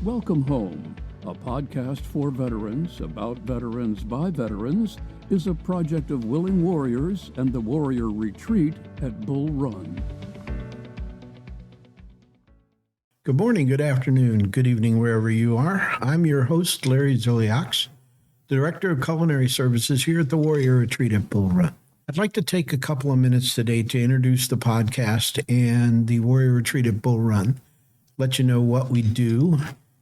Welcome Home, a podcast for veterans, about veterans by veterans, is a project of Willing Warriors and the Warrior Retreat at Bull Run. Good morning, good afternoon, good evening, wherever you are. I'm your host, Larry Zoliax, Director of Culinary Services here at the Warrior Retreat at Bull Run. I'd like to take a couple of minutes today to introduce the podcast and the Warrior Retreat at Bull Run, let you know what we do,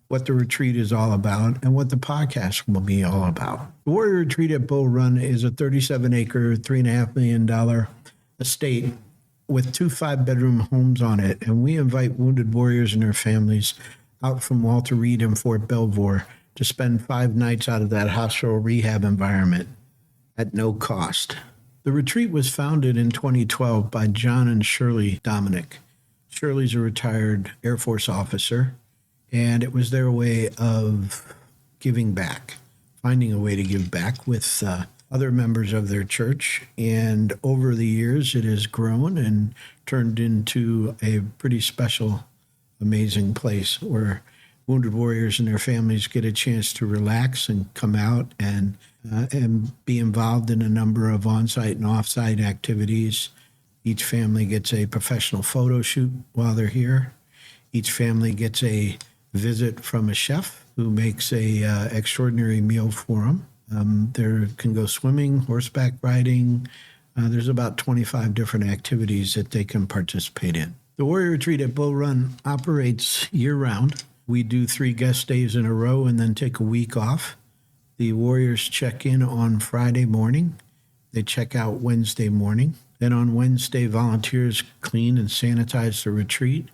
what the retreat is all about, and what the podcast will be all about. The Warrior Retreat at Bull Run is a 37-acre, $3.5 million estate with 2 5-bedroom homes on it, and we invite wounded warriors and their families out from Walter Reed and Fort Belvoir to spend 5 nights out of that hospital rehab environment at no cost. The retreat was founded in 2012 by John and Shirley Dominic. Shirley's a retired Air Force officer, and it was their way of giving back, finding a way to give back with other members of their church. And over the years, it has grown and turned into a pretty special, amazing place where wounded warriors and their families get a chance to relax and come out and be involved in a number of on-site and off-site activities. Each family gets a professional photo shoot while they're here. Each family gets a visit from a chef who makes a extraordinary meal for them. There can go swimming, horseback riding. There's about 25 different activities that they can participate in. The Warrior Retreat at Bull Run operates year-round. We do 3 guest days in a row and then take a week off. The warriors check in on Friday morning. They check out Wednesday morning. Then on Wednesday, volunteers clean and sanitize the retreat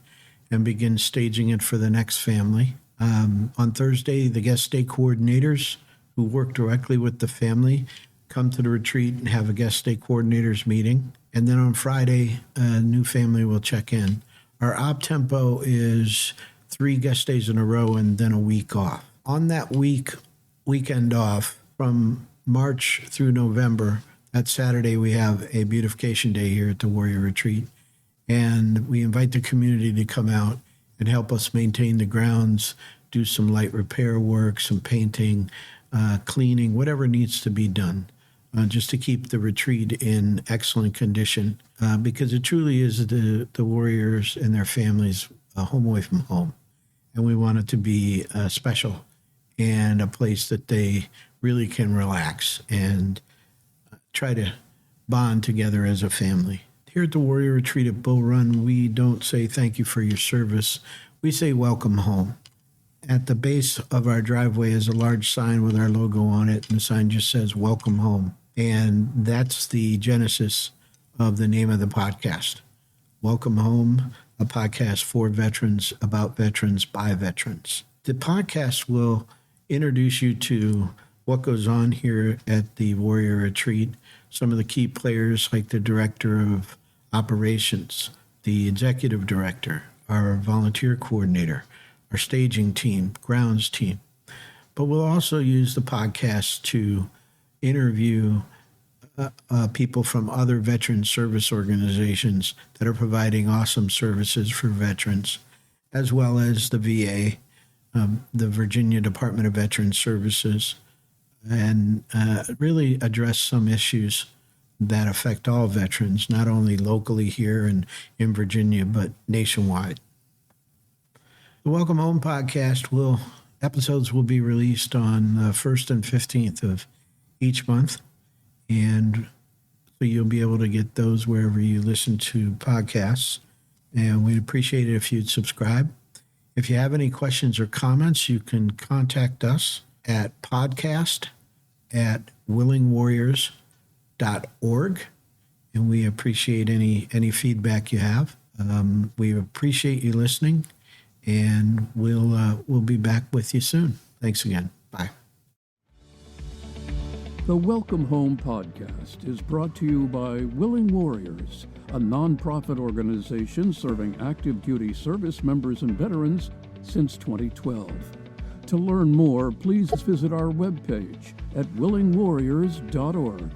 and begin staging it for the next family. On Thursday, the guest day coordinators who work directly with the family come to the retreat and have a guest day coordinators meeting. And then on Friday, a new family will check in. Our op-tempo is 3 guest days in a row and then a week off. On that weekend off, from March through November, that Saturday we have a beautification day here at the Warrior Retreat. And we invite the community to come out and help us maintain the grounds, do some light repair work, some painting, cleaning, whatever needs to be done, just to keep the retreat in excellent condition, because it truly is the warriors and their families home away from home. And we want it to be special and a place that they really can relax and try to bond together as a family. Here at the Warrior Retreat at Bull Run, we don't say thank you for your service. We say welcome home. At the base of our driveway is a large sign with our logo on it, and the sign just says welcome home. And that's the genesis of the name of the podcast. Welcome Home, a podcast for veterans, about veterans, by veterans. The podcast will introduce you to what goes on here at the Warrior Retreat, some of the key players like the Director of Operations, the Executive Director, our Volunteer Coordinator, our staging team, grounds team. But we'll also use the podcast to interview people from other veteran service organizations that are providing awesome services for veterans, as well as the VA, the Virginia Department of Veterans Services, and really address some issues that affect all veterans, not only locally here and in Virginia, but nationwide. The Welcome Home podcast episodes will be released on the 1st and 15th of each month, and so you'll be able to get those wherever you listen to podcasts, and we'd appreciate it if you'd subscribe. If you have any questions or comments, you can contact us at podcast@willingwarriors.org, and we appreciate any feedback you have. We appreciate you listening, and we'll be back with you soon. Thanks again. Bye. The Welcome Home podcast is brought to you by Willing Warriors, a nonprofit organization serving active duty service members and veterans since 2012. To learn more, please visit our webpage at willingwarriors.org.